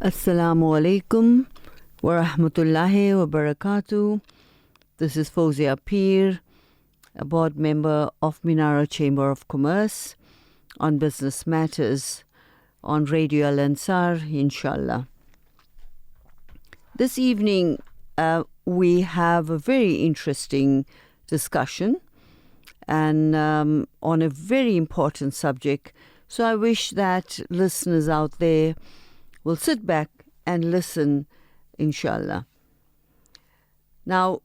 Assalamu alaikum wa rahmatullahi wa barakatuh. This is Fawzia Peer, a board member of Minara Chamber of Commerce on Business Matters on Radio Al Ansar, inshallah. This evening, we have a very interesting discussion and on a very important subject. So I wish that listeners out there will sit back and listen, inshallah. Now,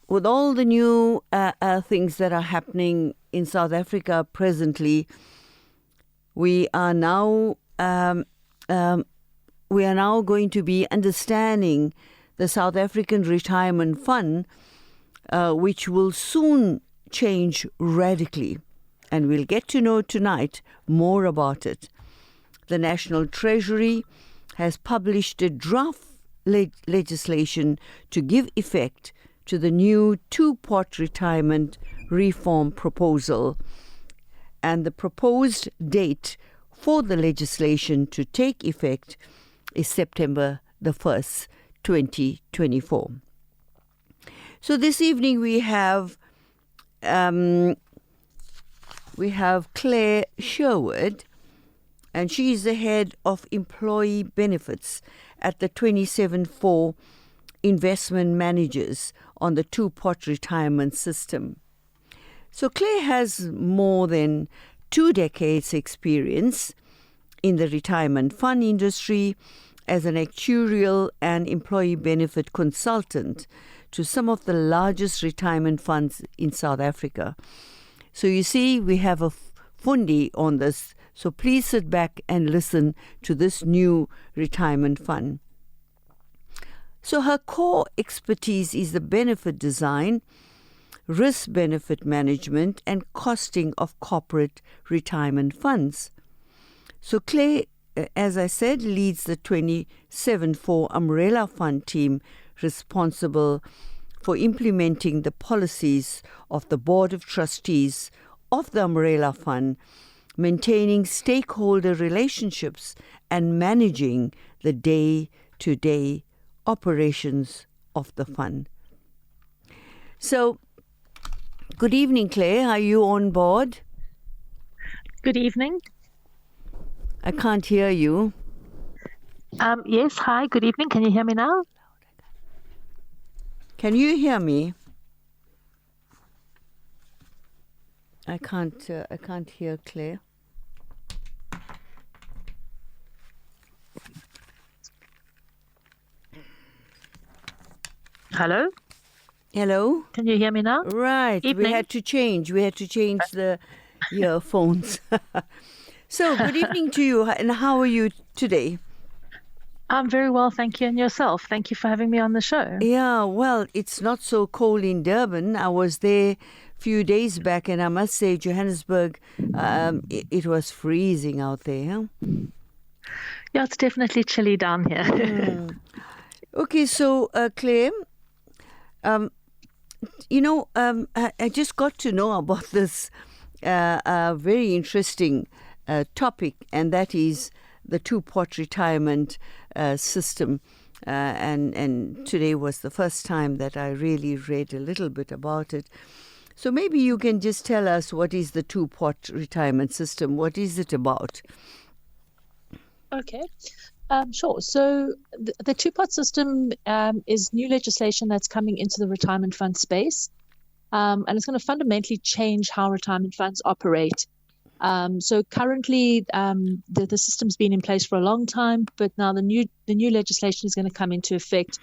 with all the new things that are happening in South Africa presently, we are now going to be understanding the South African Retirement Fund, which will soon change radically, and we'll get to know tonight more about it. The National Treasury has published a draft legislation to give effect to the new two-pot retirement reform proposal, and the proposed date for the legislation to take effect is September the 1st, 2024. So this evening we have Claire Sherwood, and she is the head of employee benefits at the 27-4 investment managers on the two-pot retirement system. So Claire has more than 2 decades experience in the retirement fund industry as an actuarial and employee benefit consultant to some of the largest retirement funds in South Africa. So you see, we have a fundi on this. So please sit back and listen to this new retirement fund. So her core expertise is the benefit design, risk benefit management, and costing of corporate retirement funds. So Claire, as I said, leads the 27-4 umbrella fund team responsible for implementing the policies of the Board of Trustees of the umbrella fund, maintaining stakeholder relationships, and managing the day-to-day operations of the fund. So, good evening, Claire. Are you on board? Good evening. I can't hear you. Yes, hi, good evening. Can you hear me now? Can you hear me? I can't hear Claire. Hello? Hello? Can you hear me now? Right. Evening. We had to change the earphones. So, good evening to you. And how are you today? I'm very well, thank you. And yourself? Thank you for having me on the show. Yeah, well, it's not so cold in Durban. I was there a few days back, and I must say, Johannesburg, it was freezing out there. Huh? Yeah, it's definitely chilly down here. Okay, so Claire, I just got to know about this very interesting topic, and that is the two-pot retirement system. And today was the first time that I really read a little bit about it. So maybe you can just tell us, what is the two-pot retirement system? What is it about? Okay. Sure. So the two-pot system is new legislation that's coming into the retirement fund space, and it's going to fundamentally change how retirement funds operate. So currently, the system's been in place for a long time, but now the new legislation is going to come into effect,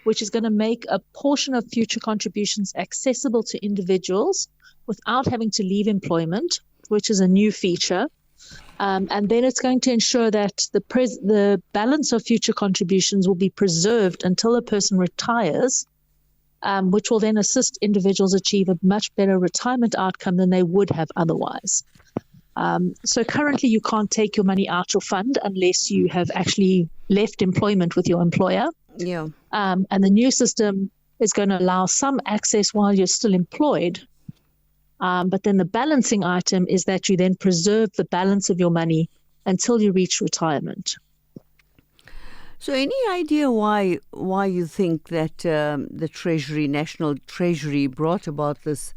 which is going to make a portion of future contributions accessible to individuals without having to leave employment, which is a new feature. And then it's going to ensure that the balance of future contributions will be preserved until a person retires, which will then assist individuals achieve a much better retirement outcome than they would have otherwise. So currently you can't take your money out your fund unless you have actually left employment with your employer. Yeah. And the new system is going to allow some access while you're still employed. But then the balancing item is that you then preserve the balance of your money until you reach retirement. So, any idea why you think that the National Treasury, brought about this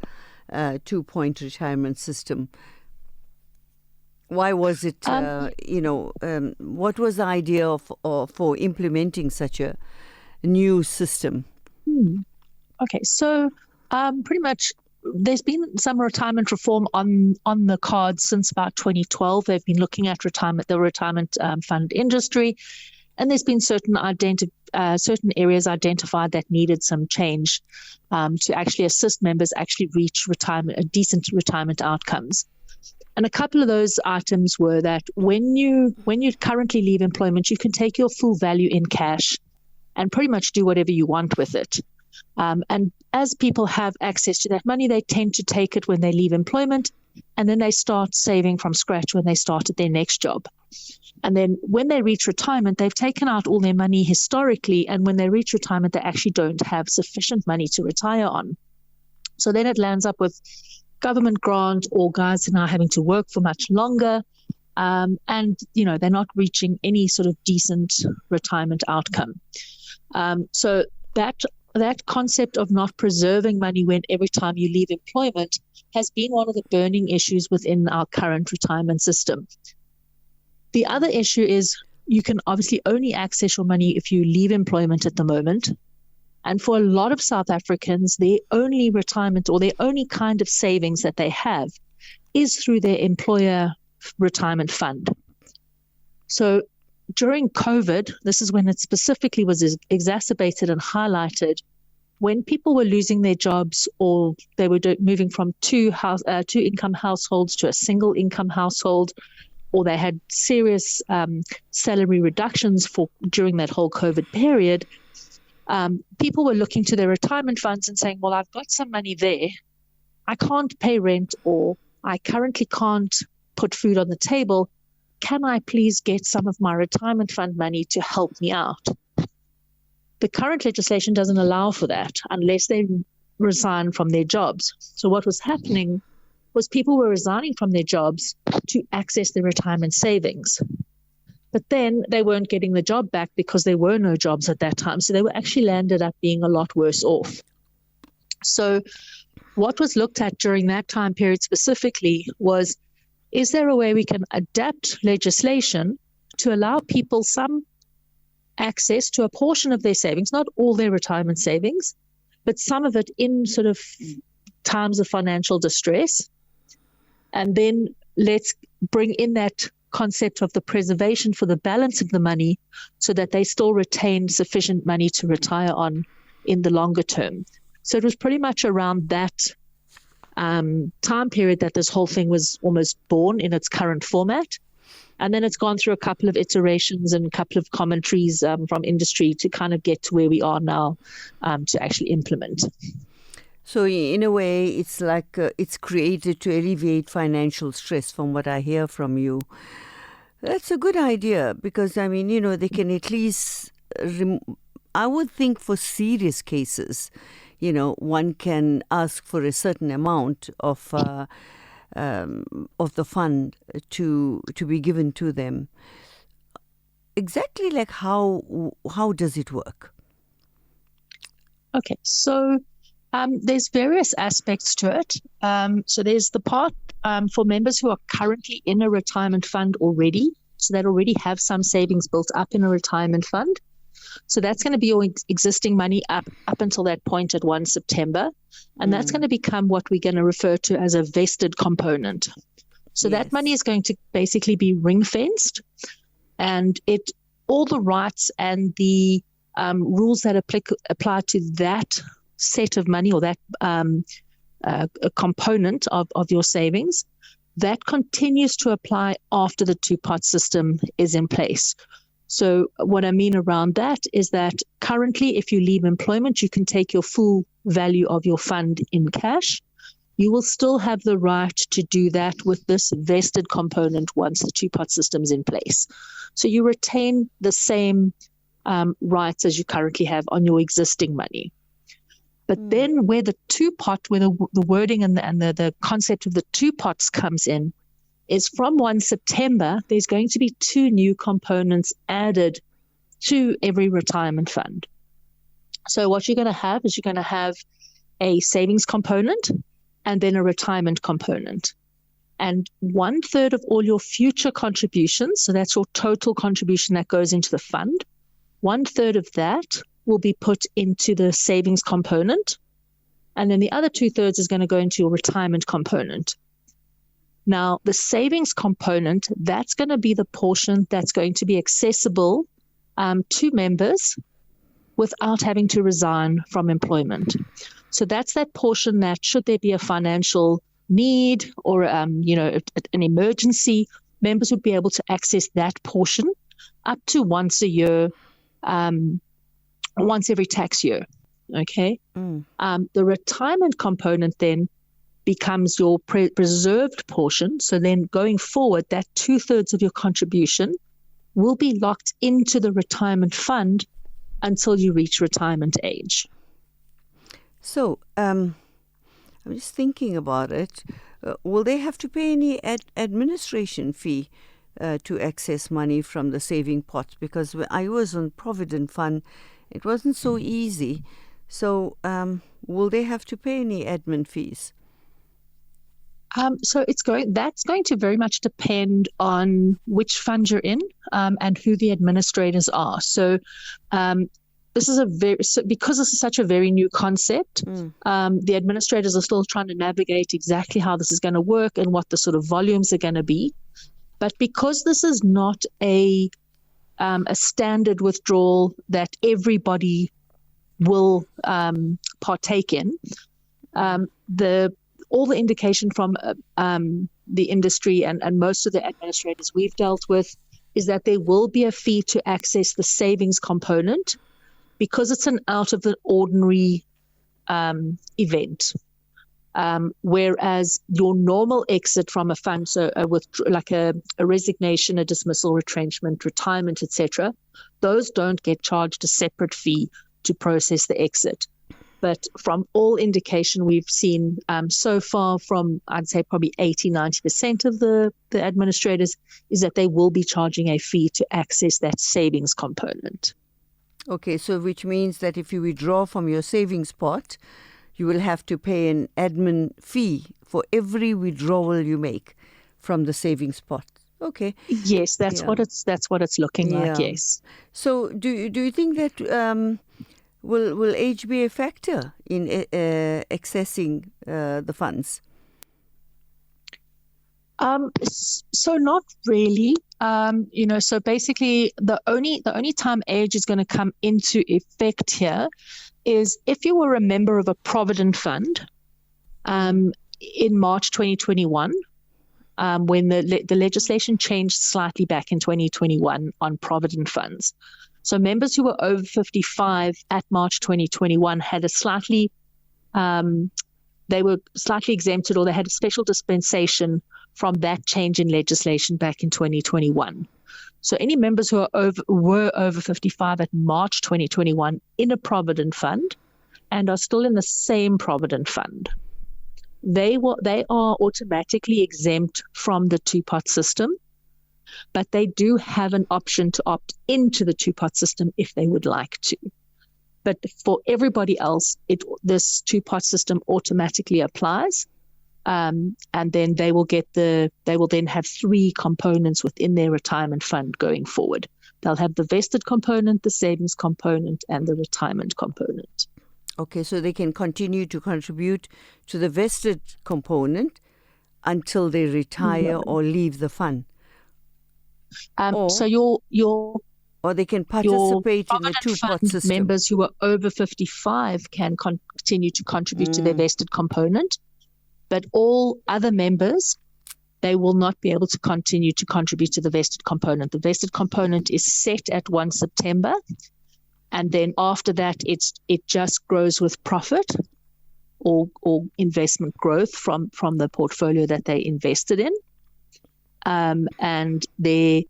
2-point retirement system? Why was it? What was the idea for implementing such a new system? Okay, so pretty much there's been some retirement reform on the cards since about 2012. They've been looking at the retirement fund industry, and there's been certain areas identified that needed some change to actually assist members actually reach decent retirement outcomes. And a couple of those items were that when you currently leave employment, you can take your full value in cash and pretty much do whatever you want with it. And as people have access to that money, they tend to take it when they leave employment, and then they start saving from scratch when they start at their next job. And then when they reach retirement, they've taken out all their money historically, and when they reach retirement, they actually don't have sufficient money to retire on. So then it lands up with government grant, or guys are now having to work for much longer, and they're not reaching any sort of decent retirement outcome. So that concept of not preserving money every time you leave employment has been one of the burning issues within our current retirement system. The other issue is you can obviously only access your money if you leave employment at the moment. And for a lot of South Africans, their only retirement or their only kind of savings that they have is through their employer retirement fund. So during COVID, this is when it specifically was exacerbated and highlighted, when people were losing their jobs, or they were moving from two income households to a single income household, or they had serious salary reductions during that whole COVID period. People were looking to their retirement funds and saying, well, I've got some money there. I can't pay rent, or I currently can't put food on the table. Can I please get some of my retirement fund money to help me out? The current legislation doesn't allow for that unless they resign from their jobs. So what was happening was people were resigning from their jobs to access their retirement savings. But then they weren't getting the job back because there were no jobs at that time. So they were actually landed up being a lot worse off. So what was looked at during that time period specifically was, is there a way we can adapt legislation to allow people some access to a portion of their savings, not all their retirement savings, but some of it in sort of times of financial distress? And then let's bring in that concept of the preservation for the balance of the money so that they still retain sufficient money to retire on in the longer term. So it was pretty much around that time period that this whole thing was almost born in its current format. And then it's gone through a couple of iterations and a couple of commentaries from industry to kind of get to where we are now to actually implement. So in a way, it's like it's created to alleviate financial stress, from what I hear from you. That's a good idea because, I mean, they can at least, I would think for serious cases, one can ask for a certain amount of the fund to be given to them. Exactly like how does it work? Okay, so there's various aspects to it. So there's the part for members who are currently in a retirement fund already, so that already have some savings built up in a retirement fund. So that's going to be your existing money up until that point at 1 September. And that's going to become what we're going to refer to as a vested component. So that money is going to basically be ring-fenced, and all the rights and the rules that apply to that set of money, or that a component of your savings, that continues to apply after the two-part system is in place. So what I mean around that is that currently, if you leave employment, you can take your full value of your fund in cash. You will still have the right to do that with this vested component once the two-part system is in place. So you retain the same rights as you currently have on your existing money. But then where the two-pot, where the wording and the concept of the two pots comes in, is from 1 September, there's going to be two new components added to every retirement fund. So what you're going to have is you're going to have a savings component and then a retirement component. And 1/3 of all your future contributions, so that's your total contribution that goes into the fund, 1/3 of that will be put into the savings component. And then the other 2/3 is going to go into your retirement component. Now, the savings component, that's going to be the portion that's going to be accessible to members without having to resign from employment. So that's that portion that should there be a financial need or an emergency, members would be able to access that portion up to once a year, once every tax year. Okay. The retirement component then becomes your preserved portion. So then going forward, that 2/3 of your contribution will be locked into the retirement fund until you reach retirement age. So I'm just thinking about it. Will they have to pay any administration fee to access money from the saving pot? Because when I was on Provident Fund, it wasn't so easy. So will they have to pay any admin fees? So that's going to very much depend on which fund you're in and who the administrators are. So because this is such a very new concept, the administrators are still trying to navigate exactly how this is going to work and what the sort of volumes are going to be. But because this is not a standard withdrawal that everybody will partake in, all the indication from the industry and most of the administrators we've dealt with is that there will be a fee to access the savings component because it's an out of the ordinary event. Whereas your normal exit from a fund, so like a resignation, a dismissal, retrenchment, retirement, etc., those don't get charged a separate fee to process the exit. But from all indication we've seen so far from, I'd say probably 80-90% of the administrators, is that they will be charging a fee to access that savings component. Okay, so which means that if you withdraw from your savings pot, you will have to pay an admin fee for every withdrawal you make from the savings pot. Okay. Yes, that's what it's looking like. Yes. So do you think that will age be a factor in accessing the funds? So not really. So basically the only time age is going to come into effect here is if you were a member of a Provident Fund in March 2021, when the legislation changed slightly back in 2021 on Provident Funds. So members who were over 55 at March 2021 had they were slightly exempted, or they had a special dispensation from that change in legislation back in 2021. So any members who were over 55 at March 2021 in a Provident Fund and are still in the same Provident Fund, they are automatically exempt from the two-pot system, but they do have an option to opt into the two-pot system if they would like to. But for everybody else, this two-pot system automatically applies, and then they will then have three components within their retirement fund going forward. They'll have the vested component, the savings component, and the retirement component. Okay, so they can continue to contribute to the vested component until they retire or leave the fund. Or they can participate in the two-pot system. Members who are over 55 can continue to contribute to their vested component, but all other members, they will not be able to continue to contribute to the vested component. The vested component is set at 1 September, and then after that, it just grows with profit or investment growth from the portfolio that they invested in, and their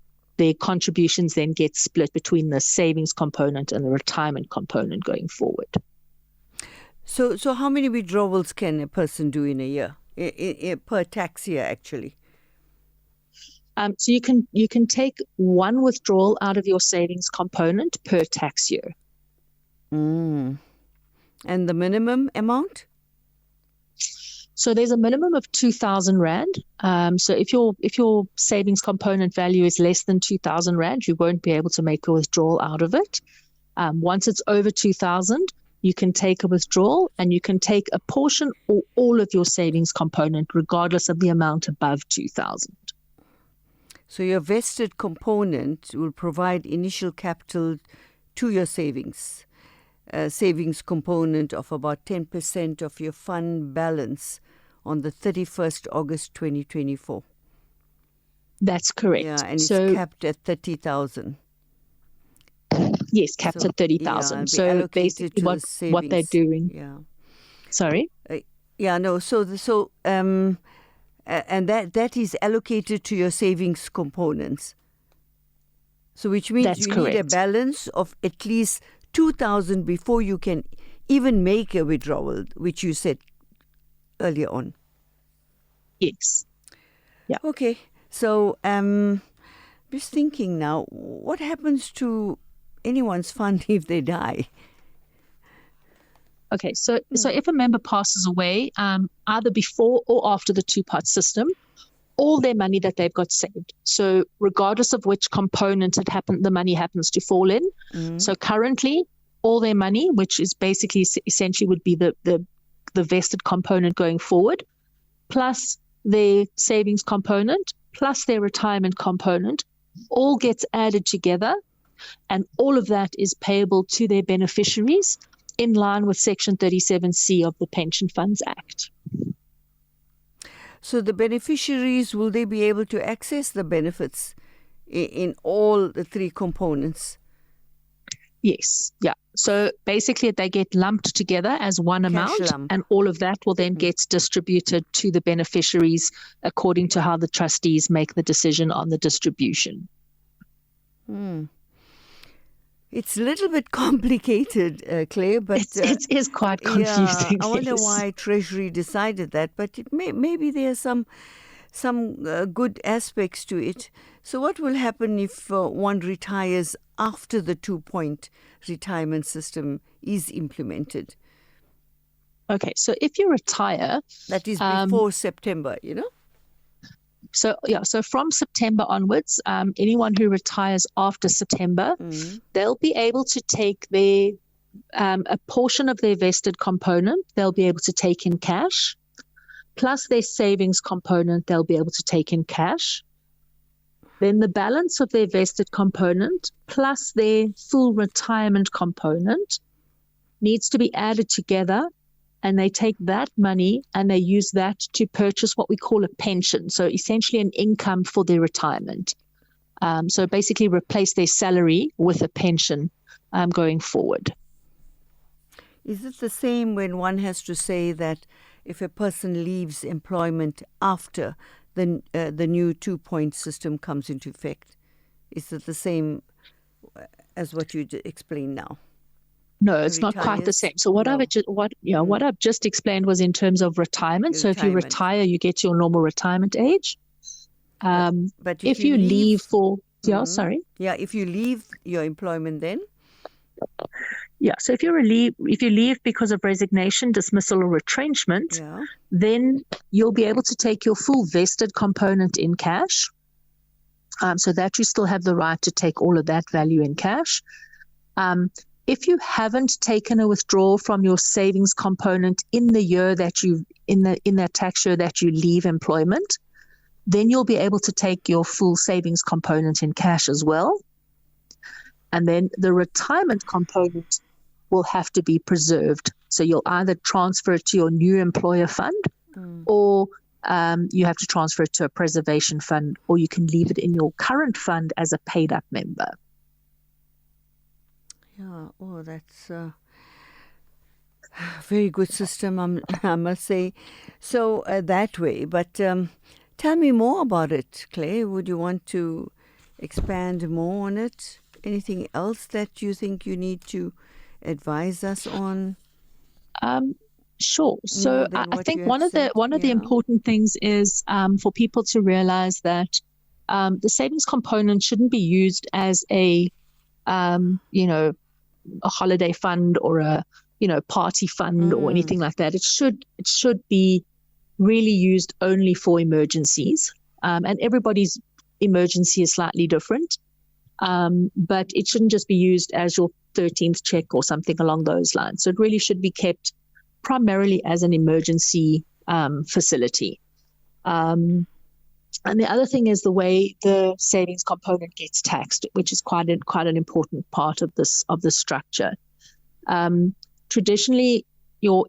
contributions then get split between the savings component and the retirement component going forward. So how many withdrawals can a person do in a year, per tax year, actually? So you can take one withdrawal out of your savings component per tax year. And the minimum amount? So there's a minimum of 2,000 Rand. So if your savings component value is less than 2,000 Rand, you won't be able to make a withdrawal out of it. Once it's over 2,000, you can take a withdrawal, and you can take a portion or all of your savings component, regardless of the amount above 2,000. So your vested component will provide initial capital to your savings component of about 10% of your fund balance on the 31st August 2024. That's correct. Yeah, and it's capped at 30,000. Yes, capped at 30,000. Yeah, so basically what they're doing. Yeah. Sorry? And that is allocated to your savings components. So which means That's you correct. need a balance of at least 2,000 before you can even make a withdrawal, which you said earlier on. Yes. Yeah. Okay. So just thinking now, what happens to anyone's fund if they die? Okay, so if a member passes away, either before or after the two-part system, all their money that they've got saved. So regardless of which component the money happens to fall in. So currently, all their money, which is basically essentially would be the vested component going forward, plus their savings component, plus their retirement component, all gets added together, and all of that is payable to their beneficiaries in line with Section 37C of the Pension Funds Act. So the beneficiaries, will they be able to access the benefits in all the three components? Yes, yeah. So basically they get lumped together as one amount, and all of that will then get distributed to the beneficiaries according to how the trustees make the decision on the distribution. It's a little bit complicated, Claire, but it is quite confusing. I wonder why Treasury decided that, but maybe there are some good aspects to it. So what will happen if one retires after the 2-point retirement system is implemented? Okay, so if you retire... That is before September, So from September onwards, anyone who retires after September, they'll be able to take a portion of their vested component, they'll be able to take in cash, plus their savings component, they'll be able to take in cash. Then the balance of their vested component plus their full retirement component needs to be added together, and they take that money and they use that to purchase what we call a pension. So essentially an income for their retirement. So basically replace their salary with a pension going forward. Is it the same when one has to say that if a person leaves employment after the new 2-point system comes into effect? Is it the same as what you explained now? No, it's not quite the same. So what I've just explained was in terms of retirement. So if you retire, you get your normal retirement age. But if you leave for if you leave your employment, then so if you leave because of resignation, dismissal, or retrenchment, then you'll be able to take your full vested component in cash. So that you still have the right to take all of that value in cash. If you haven't taken a withdrawal from your savings component in the year that in that tax year that you leave employment, then you'll be able to take your full savings component in cash as well. And then the retirement component will have to be preserved. So you'll either transfer it to your new employer fund or you have to transfer it to a preservation fund, or you can leave it in your current fund as a paid up member. Yeah, that's a very good system, I must say. So that way, but tell me more about it, Claire. Would you want to expand more on it? Anything else that you think you need to advise us on? Sure. So I think one of the important things is for people to realize that the savings component shouldn't be used as a holiday fund or a party fund or anything like that. It should be really used only for emergencies, and everybody's emergency is slightly different, but it shouldn't just be used as your 13th check or something along those lines. So it really should be kept primarily as an emergency facility. And the other thing is the way the savings component gets taxed, which is quite an important part of this structure. Traditionally, your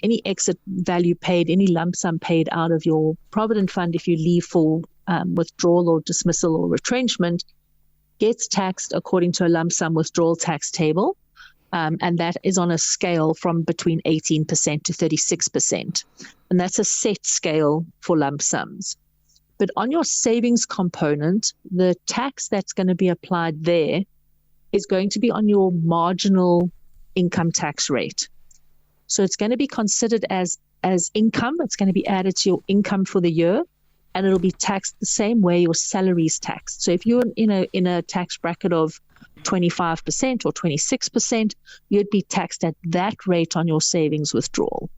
any exit value paid, any lump sum paid out of your provident fund, if you leave for withdrawal or dismissal or retrenchment, gets taxed according to a lump sum withdrawal tax table. And that is on a scale from between 18% to 36%. And that's a set scale for lump sums. But on your savings component, the tax that's going to be applied there is going to be on your marginal income tax rate. So it's going to be considered as income. It's going to be added to your income for the year, and it'll be taxed the same way your salary is taxed. So if you're in a tax bracket of 25% or 26%, you'd be taxed at that rate on your savings withdrawal.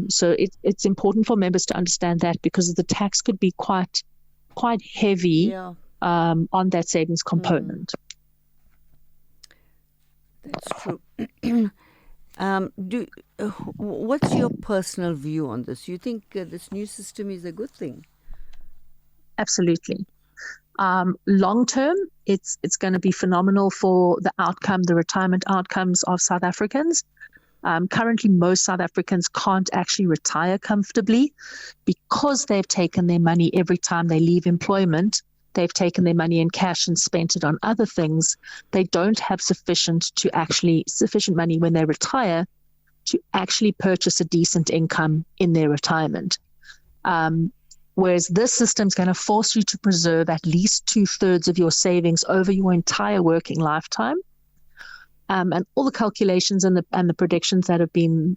So it's important for members to understand that, because the tax could be quite heavy on that savings component. That's true. What's your personal view on this? You think this new system is a good thing? Absolutely. Long term, it's going to be phenomenal for the retirement outcomes of South Africans. Currently, most South Africans can't actually retire comfortably because they've taken their money every time they leave employment. They've taken their money in cash and spent it on other things. They don't have sufficient money when they retire to actually purchase a decent income in their retirement. Whereas this system is going to force you to preserve at least 2/3 of your savings over your entire working lifetime. And all the calculations and the predictions that have been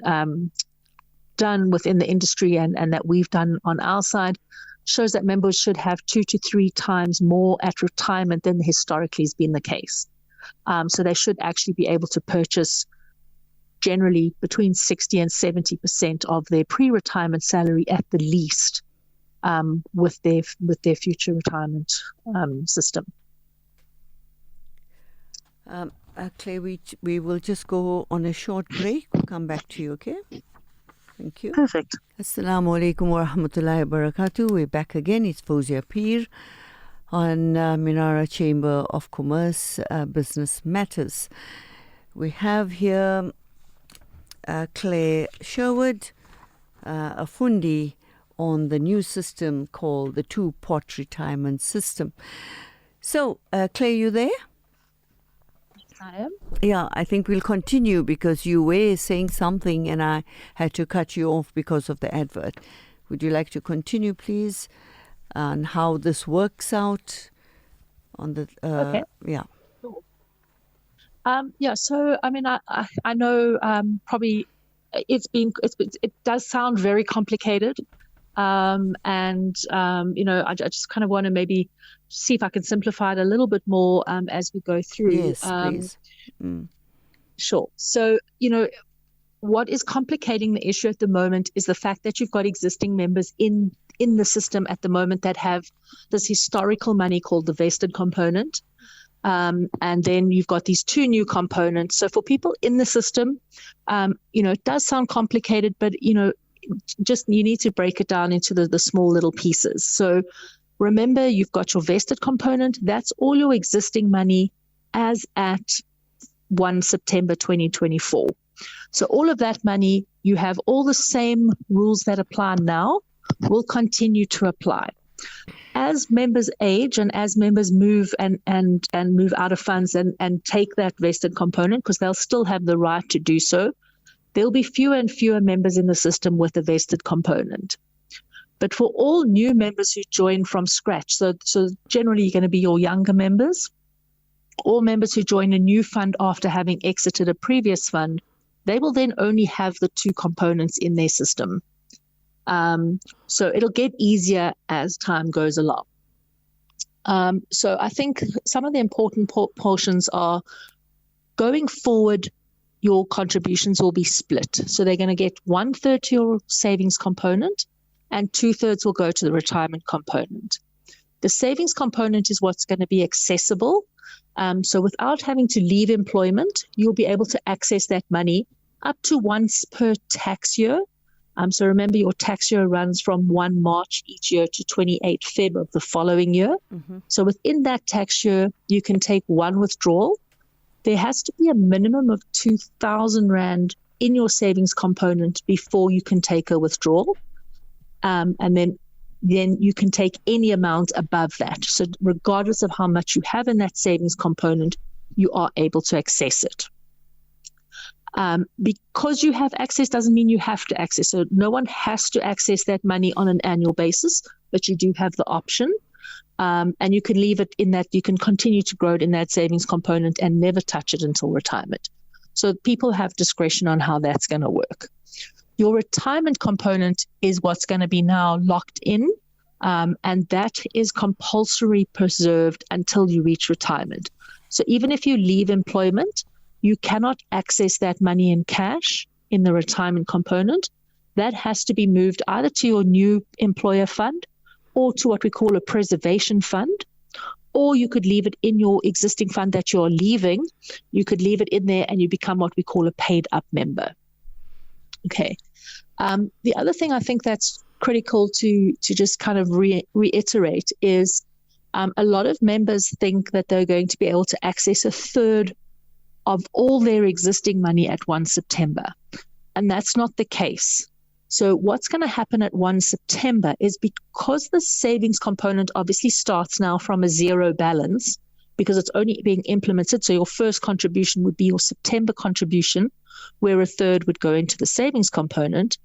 done within the industry and that we've done on our side shows that members should have 2 to 3 times more at retirement than historically has been the case. So they should actually be able to purchase generally between 60 and 70% of their pre-retirement salary at the least with their future retirement system. Claire, we will just go on a short break. We'll come back to you, okay? Thank you. Perfect. Assalamu alaikum wa rahmatullahi wa barakatuh. We're back again. It's Fawzia Peer on Minara Chamber of Commerce Business Matters. We have here Claire Sherwood, a fundi on the new system called the two-pot retirement system. So, Claire, you there? I am. Yeah, I think we'll continue because you were saying something and I had to cut you off because of the advert. Would you like to continue, please, on how this works out on the Okay. Yeah. Sure. So I mean, I know probably it does sound very complicated, I just kind of want to maybe see if I can simplify it a little bit more as we go through. Yes, please. Sure. So what is complicating the issue at the moment is the fact that you've got existing members in the system at the moment that have this historical money called the vested component. And then you've got these 2 new components. So for people in the system, it does sound complicated, but, just you need to break it down into the small little pieces. So remember, you've got your vested component. That's all your existing money as at 1 September 2024. So all of that money, you have all the same rules that apply now will continue to apply. As members age and as members move and move out of funds and take that vested component, because they'll still have the right to do so, there'll be fewer and fewer members in the system with a vested component. But for all new members who join from scratch, so generally you're going to be your younger members, or members who join a new fund after having exited a previous fund, they will then only have the 2 components in their system. So it'll get easier as time goes along. So I think some of the important portions are going forward, your contributions will be split. So they're going to get 1/3 to your savings component and 2/3 will go to the retirement component. The savings component is what's going to be accessible. So without having to leave employment, you'll be able to access that money up to once per tax year. So remember, your tax year runs from 1 March each year to 28 Feb of the following year. Mm-hmm. So within that tax year, you can take one withdrawal. There has to be a minimum of 2,000 Rand in your savings component before you can take a withdrawal. And then you can take any amount above that. So regardless of how much you have in that savings component, you are able to access it. Because you have access doesn't mean you have to access. So no one has to access that money on an annual basis, but you do have the option. And you can leave it in that, you can continue to grow it in that savings component and never touch it until retirement. So people have discretion on how that's going to work. Your retirement component is what's going to be now locked in, and that is compulsory preserved until you reach retirement. So even if you leave employment, you cannot access that money in cash in the retirement component. That has to be moved either to your new employer fund or to what we call a preservation fund, or you could leave it in your existing fund that you're leaving. You could leave it in there and you become what we call a paid up member. Okay. The other thing I think that's critical to just kind of reiterate is a lot of members think that they're going to be able to access 1/3 of all their existing money at 1 September. And that's not the case. So what's going to happen at 1 September is, because the savings component obviously starts now from a zero balance because it's only being implemented. So your first contribution would be your September contribution, where 1/3 would go into the savings component.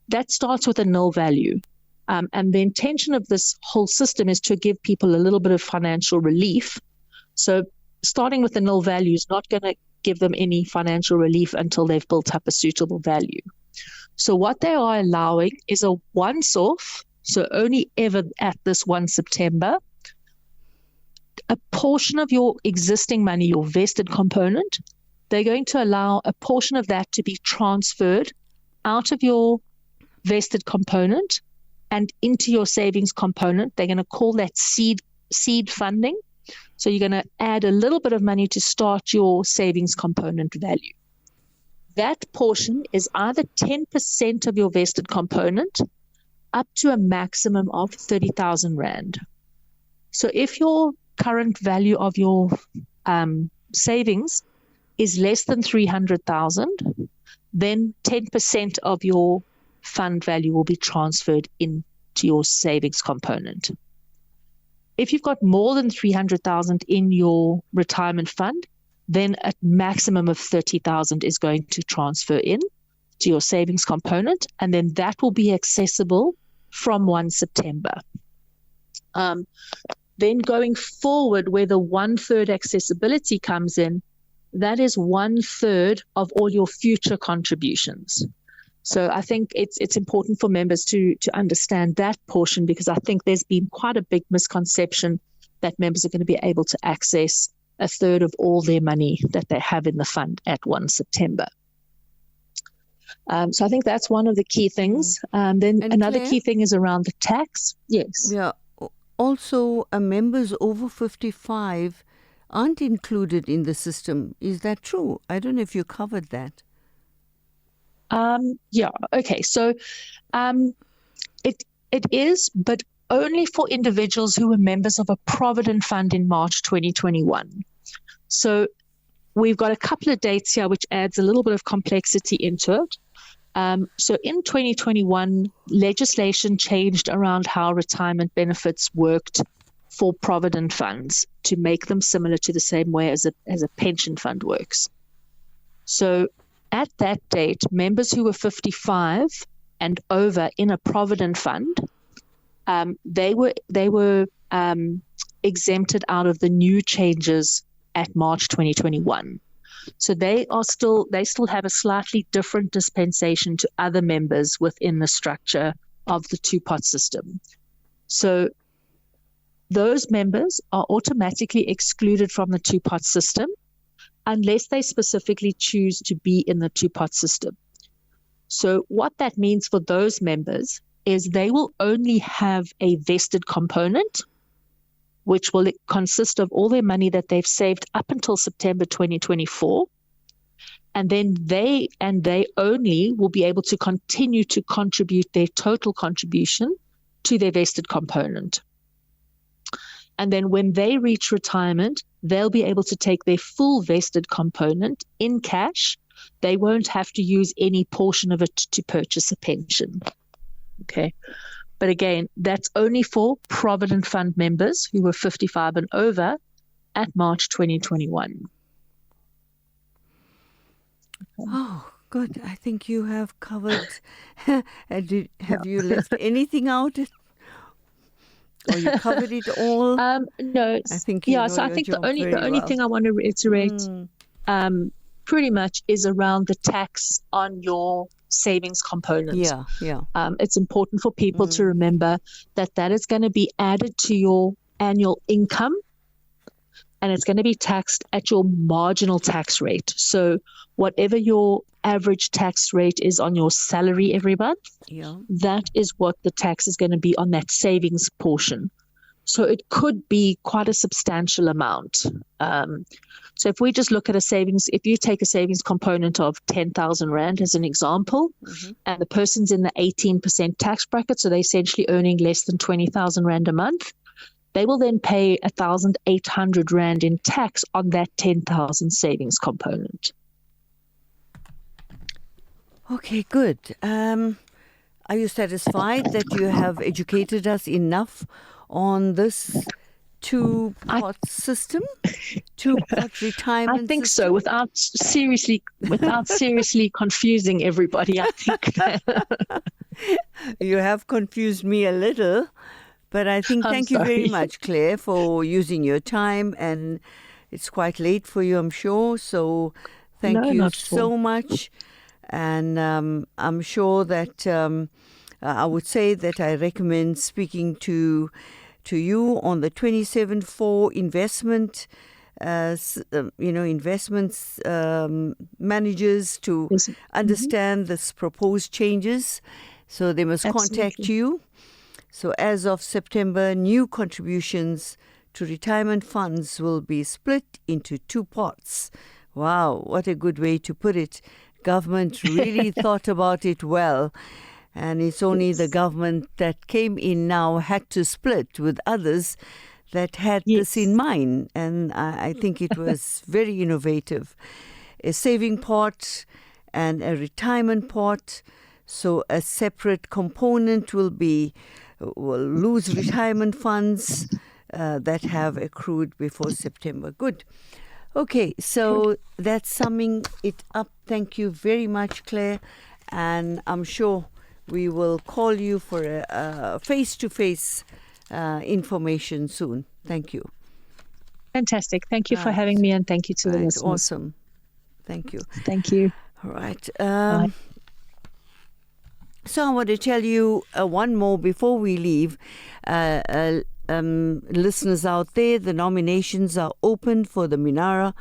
That starts with a nil value. And the intention of this whole system is to give people a little bit of financial relief. So starting with a nil value is not going to give them any financial relief until they've built up a suitable value. So what they are allowing is a once-off, so only ever at this 1 September, a portion of your existing money, your vested component, they're going to allow a portion of that to be transferred out of your vested component and into your savings component. They're going to call that seed funding. So you're going to add a little bit of money to start your savings component value. That portion is either 10% of your vested component up to a maximum of 30,000 Rand. So if your current value of your savings is less than 300,000, then 10% of your fund value will be transferred into your savings component. If you've got more than 300,000 in your retirement fund, then a maximum of 30,000 is going to transfer in to your savings component, and then that will be accessible from 1 September. Then going forward, where the 1/3 accessibility comes in, that is 1/3 of all your future contributions. So I think it's important for members to understand that portion, because I think there's been quite a big misconception that members are going to be able to access 1/3 of all their money that they have in the fund at 1 September. So I think that's one of the key things. Then And another Claire? key thing is around the tax. Yes. Yeah. Also, members over 55 aren't included in the system. Is that true? I don't know if you covered that. Yeah. Okay. So it is, but only for individuals who were members of a provident fund in March 2021. So we've got a couple of dates here, which adds a little bit of complexity into it. So in 2021, legislation changed around how retirement benefits worked for provident funds to make them similar to the same way as a pension fund works. So at that date, members who were 55 and over in a provident fund, they were exempted out of the new changes at March 2021. So they still have a slightly different dispensation to other members within the structure of the two-pot system. So those members are automatically excluded from the two-pot system unless they specifically choose to be in the two-pot system. So what that means for those members is they will only have a vested component, which will consist of all their money that they've saved up until September 2024. And then they only will be able to continue to contribute their total contribution to their vested component. And then when they reach retirement, they'll be able to take their full vested component in cash. They won't have to use any portion of it to purchase a pension. Okay. But again, that's only for Provident Fund members who were 55 and over at March 2021. Oh, good. I think you have covered. Have you left anything out? Or you covered it all? No. I think you know so I think the only well. thing I want to reiterate pretty much is around the tax on your savings component. Yeah. It's important for people to remember that is going to be added to your annual income, and it's going to be taxed at your marginal tax rate. So whatever your average tax rate is on your salary every month, that is what the tax is going to be on that savings portion. So it could be quite a substantial amount. So if we just look at if you take a savings component of 10,000 Rand as an example, and the person's in the 18% tax bracket, so they're essentially earning less than 20,000 Rand a month, they will then pay 1,800 Rand in tax on that 10,000 savings component. Okay, good. Are you satisfied that you have educated us enough on this two-pot system? Two-pot retirement I think system? so, without seriously confusing everybody. I think you have confused me a little. But I think thank you very much, Claire, for using your time. And it's quite late for you, I'm sure. So thank you so much. And I'm sure that I would say that I recommend speaking to you on the 27/4 investment, investments managers to understand this proposed changes. So they must contact you. So as of September, new contributions to retirement funds will be split into two pots. Wow, what a good way to put it. Government really thought about it well. And it's only the government that came in now had to split with others that had this in mind. And I think it was very innovative. A saving pot and a retirement pot. So a separate component will lose retirement funds that have accrued before September. Good. Okay, so that's summing it up. Thank you very much, Claire. And I'm sure we will call you for a face-to-face information soon. Thank you. Fantastic. Thank you for having me, and thank you to the listeners. Awesome. Thank you. Thank you. All right. So I want to tell you one more before we leave. Listeners out there, the nominations are open for the Minara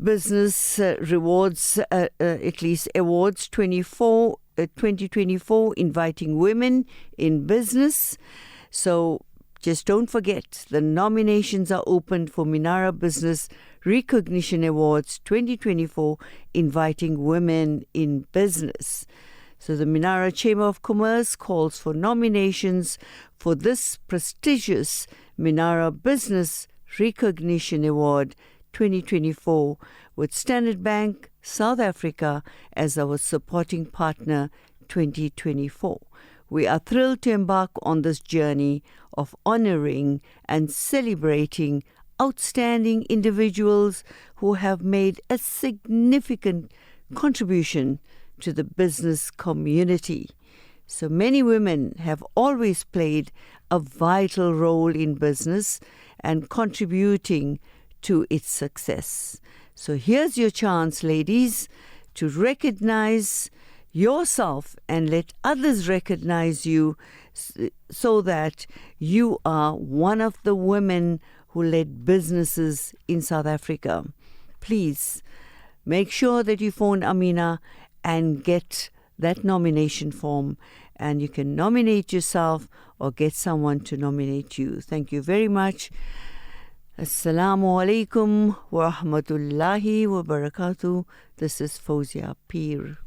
Business Rewards, at least Awards 2024, inviting women in business. So just don't forget, the nominations are open for Minara Business Recognition Awards 2024, inviting women in business. So the Minara Chamber of Commerce calls for nominations for this prestigious Minara Business Recognition Award 2024 with Standard Bank South Africa as our supporting partner 2024. We are thrilled to embark on this journey of honoring and celebrating outstanding individuals who have made a significant contribution to the business community. So many women have always played a vital role in business and contributing to its success. So here's your chance, ladies, to recognize yourself and let others recognize you so that you are one of the women who led businesses in South Africa. Please make sure that you phone Amina and get that nomination form, and you can nominate yourself or get someone to nominate you. Thank you very much. Assalamu alaikum wa rahmatullahi wa barakatuh. This is Fawzia Peer.